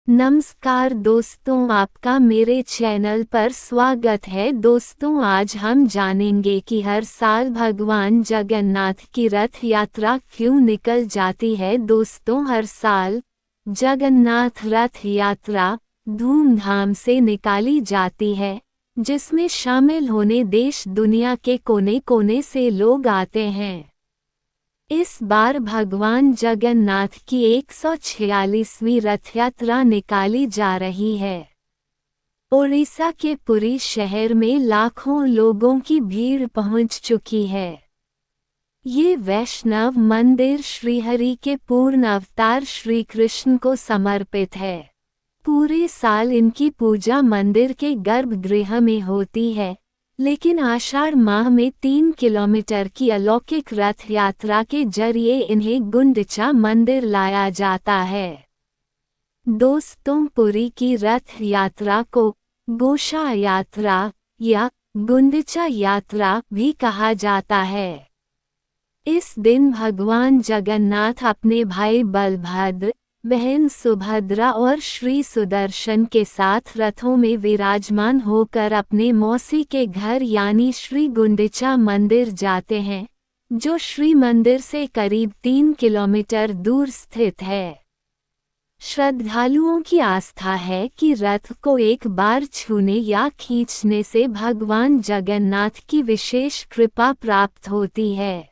नमस्कार दोस्तों, आपका मेरे चैनल पर स्वागत है। दोस्तों, आज हम जानेंगे कि हर साल भगवान जगन्नाथ की रथ यात्रा क्यों निकल जाती है। दोस्तों, हर साल जगन्नाथ रथ यात्रा धूमधाम से निकाली जाती है, जिसमें शामिल होने देश दुनिया के कोने कोने से लोग आते हैं। इस बार भगवान जगन्नाथ की 146वीं रथ यात्रा निकाली जा रही है। ओडिशा के पुरी शहर में लाखों लोगों की भीड़ पहुंच चुकी है। ये वैष्णव मंदिर श्रीहरि के पूर्ण अवतार श्री कृष्ण को समर्पित है। पूरे साल इनकी पूजा मंदिर के गर्भगृह में होती है, लेकिन आषाढ़ माह में 3 किलोमीटर की अलौकिक रथ यात्रा के जरिए इन्हें गुंडिचा मंदिर लाया जाता है। दोस्तों, पुरी की रथ यात्रा को गोशा यात्रा या गुंडिचा यात्रा भी कहा जाता है। इस दिन भगवान जगन्नाथ अपने भाई बलभद्र, बहन सुभद्रा और श्री सुदर्शन के साथ रथों में विराजमान होकर अपने मौसी के घर यानी श्री गुंडिचा मंदिर जाते हैं, जो श्री मंदिर से करीब 3 किलोमीटर दूर स्थित है। श्रद्धालुओं की आस्था है कि रथ को एक बार छूने या खींचने से भगवान जगन्नाथ की विशेष कृपा प्राप्त होती है।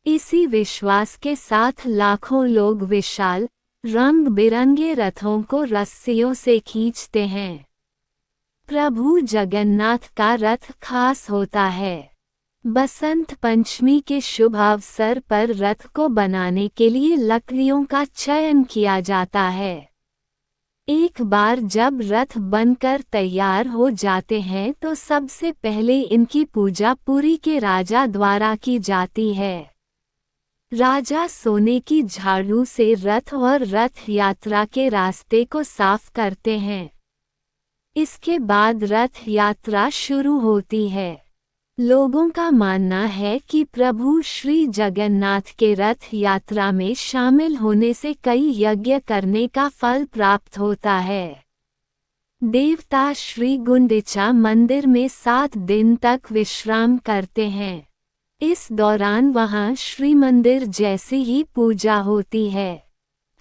इसी विश्वास के साथ लाखों लोग विशाल रंग बिरंगे रथों को रस्सियों से खींचते हैं। प्रभु जगन्नाथ का रथ खास होता है। बसंत पंचमी के शुभ अवसर पर रथ को बनाने के लिए लकड़ियों का चयन किया जाता है। एक बार जब रथ बनकर तैयार हो जाते हैं तो सबसे पहले इनकी पूजा पुरी के राजा द्वारा की जाती है। राजा सोने की झाड़ू से रथ और रथ यात्रा के रास्ते को साफ करते हैं। इसके बाद रथ यात्रा शुरू होती है। लोगों का मानना है कि प्रभु श्री जगन्नाथ के रथ यात्रा में शामिल होने से कई यज्ञ करने का फल प्राप्त होता है। देवता श्री गुंडिचा मंदिर में 7 दिन तक विश्राम करते हैं। इस दौरान वहां श्री मंदिर जैसी ही पूजा होती है।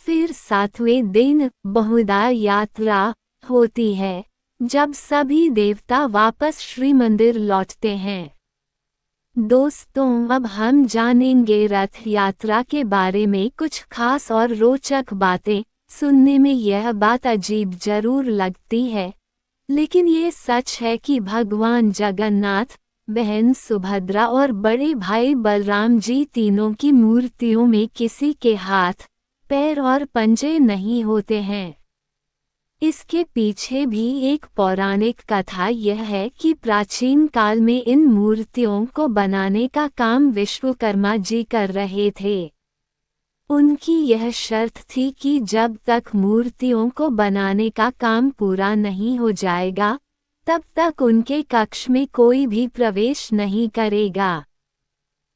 फिर 7वें दिन बहुदा यात्रा होती है, जब सभी देवता वापस श्री मंदिर लौटते हैं। दोस्तों, अब हम जानेंगे रथ यात्रा के बारे में कुछ खास और रोचक बातें। सुनने में यह बात अजीब जरूर लगती है, लेकिन ये सच है कि भगवान जगन्नाथ, बहन सुभद्रा और बड़े भाई बलराम जी तीनों की मूर्तियों में किसी के हाथ, पैर और पंजे नहीं होते हैं। इसके पीछे भी एक पौराणिक कथा यह है कि प्राचीन काल में इन मूर्तियों को बनाने का काम विश्वकर्मा जी कर रहे थे। उनकी यह शर्त थी कि जब तक मूर्तियों को बनाने का काम पूरा नहीं हो जाएगा, तब तक उनके कक्ष में कोई भी प्रवेश नहीं करेगा।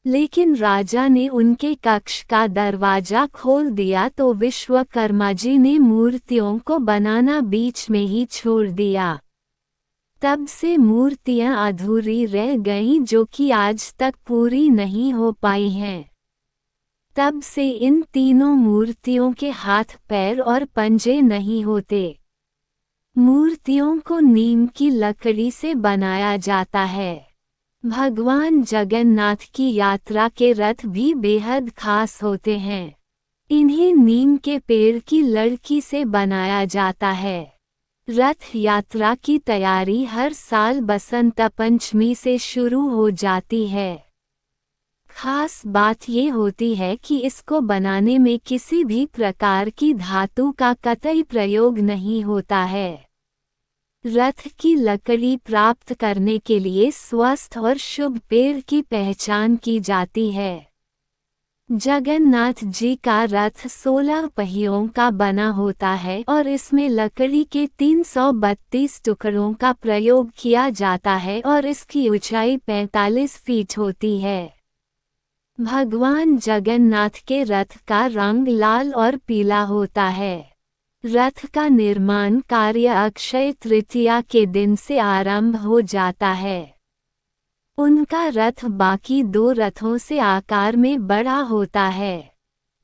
लेकिन राजा ने उनके कक्ष का दरवाजा खोल दिया तो विश्वकर्मा जी ने मूर्तियों को बनाना बीच में ही छोड़ दिया। तब से मूर्तियां अधूरी रह गईं, जो कि आज तक पूरी नहीं हो पाई हैं। तब से इन तीनों मूर्तियों के हाथ, पैर और पंजे नहीं होते। मूर्तियों को नीम की लकड़ी से बनाया जाता है। भगवान जगन्नाथ की यात्रा के रथ भी बेहद खास होते हैं। इन्हें नीम के पेड़ की लड़की से बनाया जाता है। रथ यात्रा की तैयारी हर साल बसंत पंचमी से शुरू हो जाती है। खास बात ये होती है कि इसको बनाने में किसी भी प्रकार की धातु का कतई प्रयोग नहीं होता है। रथ की लकड़ी प्राप्त करने के लिए स्वस्थ और शुभ पेड़ की पहचान की जाती है। जगन्नाथ जी का रथ 16 पहियों का बना होता है और इसमें लकड़ी के 332 टुकड़ों का प्रयोग किया जाता है और इसकी ऊंचाई 45 फीट होती है। भगवान जगन्नाथ के रथ का रंग लाल और पीला होता है। रथ का निर्माण कार्य अक्षय तृतीया के दिन से आरंभ हो जाता है। उनका रथ बाकी 2 रथों से आकार में बड़ा होता है।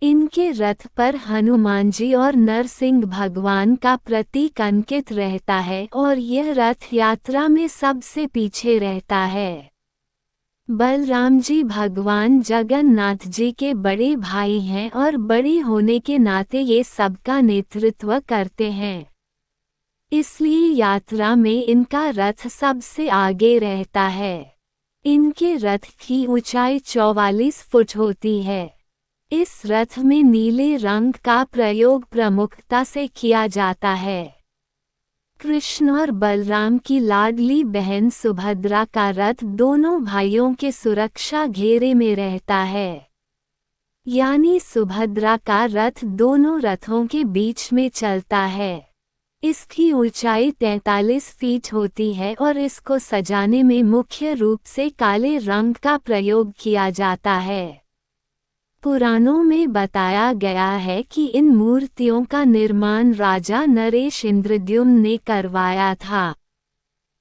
इनके रथ पर हनुमान जी और नरसिंह भगवान का प्रतीक अंकित रहता है और यह रथ यात्रा में सबसे पीछे रहता है। बलराम जी भगवान जगन्नाथ जी के बड़े भाई हैं और बड़े होने के नाते ये सबका नेतृत्व करते हैं। इसलिए यात्रा में इनका रथ सबसे आगे रहता है। इनके रथ की ऊंचाई 44 फुट होती है। इस रथ में नीले रंग का प्रयोग प्रमुखता से किया जाता है। कृष्ण और बलराम की लाडली बहन सुभद्रा का रथ दोनों भाइयों के सुरक्षा घेरे में रहता है। यानी सुभद्रा का रथ दोनों रथों के बीच में चलता है। इसकी ऊंचाई 43 फीट होती है और इसको सजाने में मुख्य रूप से काले रंग का प्रयोग किया जाता है। पुराणों में बताया गया है कि इन मूर्तियों का निर्माण राजा नरेश इंद्रद्युम्न ने करवाया था।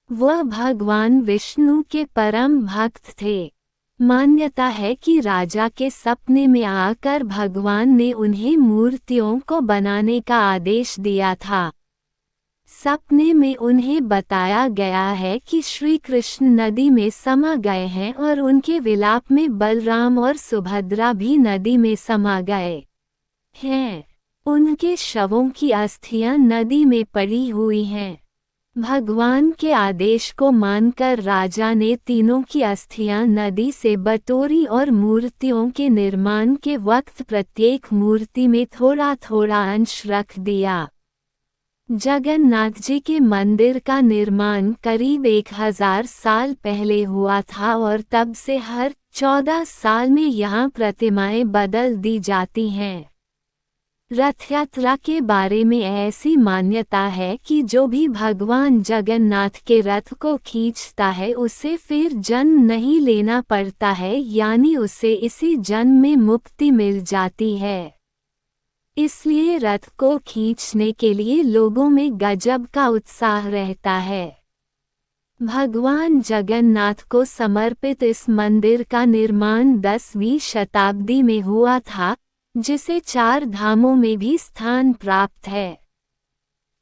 वह भगवान विष्णु के परम भक्त थे। मान्यता है कि राजा के सपने में आकर भगवान ने उन्हें मूर्तियों को बनाने का आदेश दिया था। सपने में उन्हें बताया गया है कि श्री कृष्ण नदी में समा गए हैं और उनके विलाप में बलराम और सुभद्रा भी नदी में समा गए हैं। उनके शवों की अस्थियां नदी में पड़ी हुई हैं। भगवान के आदेश को मानकर राजा ने तीनों की अस्थियां नदी से बटोरी और मूर्तियों के निर्माण के वक्त प्रत्येक मूर्ति में थोड़ा थोड़ा अंश रख दिया। जगन्नाथ जी के मंदिर का निर्माण करीब 1000 साल पहले हुआ था और तब से हर 14 साल में यहाँ प्रतिमाएं बदल दी जाती हैं। रथ यात्रा के बारे में ऐसी मान्यता है कि जो भी भगवान जगन्नाथ के रथ को खींचता है उसे फिर जन्म नहीं लेना पड़ता है, यानी उसे इसी जन्म में मुक्ति मिल जाती है। इसलिए रथ को खींचने के लिए लोगों में गजब का उत्साह रहता है। भगवान जगन्नाथ को समर्पित इस मंदिर का निर्माण 10वीं शताब्दी में हुआ था, जिसे 4 धामों में भी स्थान प्राप्त है।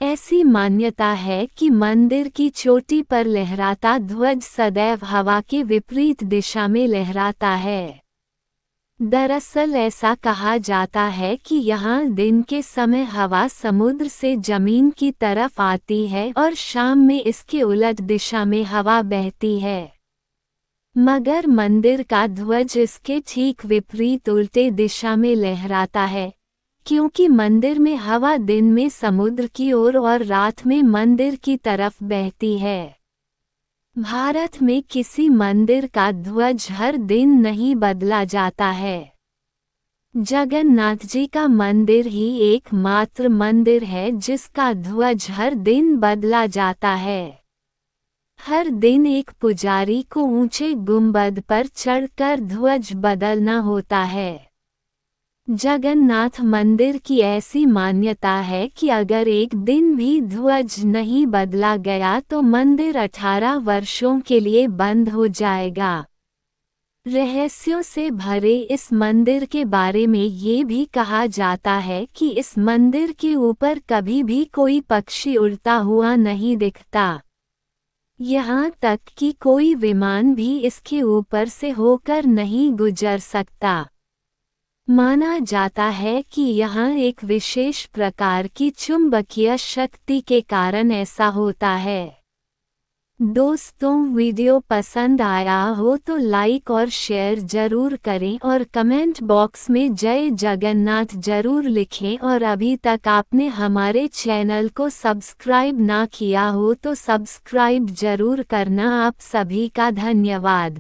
ऐसी मान्यता है कि मंदिर की चोटी पर लहराता ध्वज सदैव हवा के विपरीत दिशा में लहराता है। दरअसल ऐसा कहा जाता है कि यहाँ दिन के समय हवा समुद्र से जमीन की तरफ आती है और शाम में इसके उलट दिशा में हवा बहती है। मगर मंदिर का ध्वज इसके ठीक विपरीत उल्टे दिशा में लहराता है, क्योंकि मंदिर में हवा दिन में समुद्र की ओर और रात में मंदिर की तरफ बहती है। भारत में किसी मंदिर का ध्वज हर दिन नहीं बदला जाता है। जगन्नाथ जी का मंदिर ही एकमात्र मंदिर है जिसका ध्वज हर दिन बदला जाता है। हर दिन एक पुजारी को ऊंचे गुंबद पर चढ़कर ध्वज बदलना होता है। जगन्नाथ मंदिर की ऐसी मान्यता है कि अगर एक दिन भी ध्वज नहीं बदला गया तो मंदिर 18 वर्षों के लिए बंद हो जाएगा। रहस्यों से भरे इस मंदिर के बारे में ये भी कहा जाता है कि इस मंदिर के ऊपर कभी भी कोई पक्षी उड़ता हुआ नहीं दिखता। यहाँ तक कि कोई विमान भी इसके ऊपर से होकर नहीं गुजर सकता। माना जाता है कि यहाँ एक विशेष प्रकार की चुंबकीय शक्ति के कारण ऐसा होता है। दोस्तों, वीडियो पसंद आया हो तो लाइक और शेयर जरूर करें और कमेंट बॉक्स में जय जगन्नाथ जरूर लिखें। और अभी तक आपने हमारे चैनल को सब्सक्राइब ना किया हो तो सब्सक्राइब जरूर करना। आप सभी का धन्यवाद।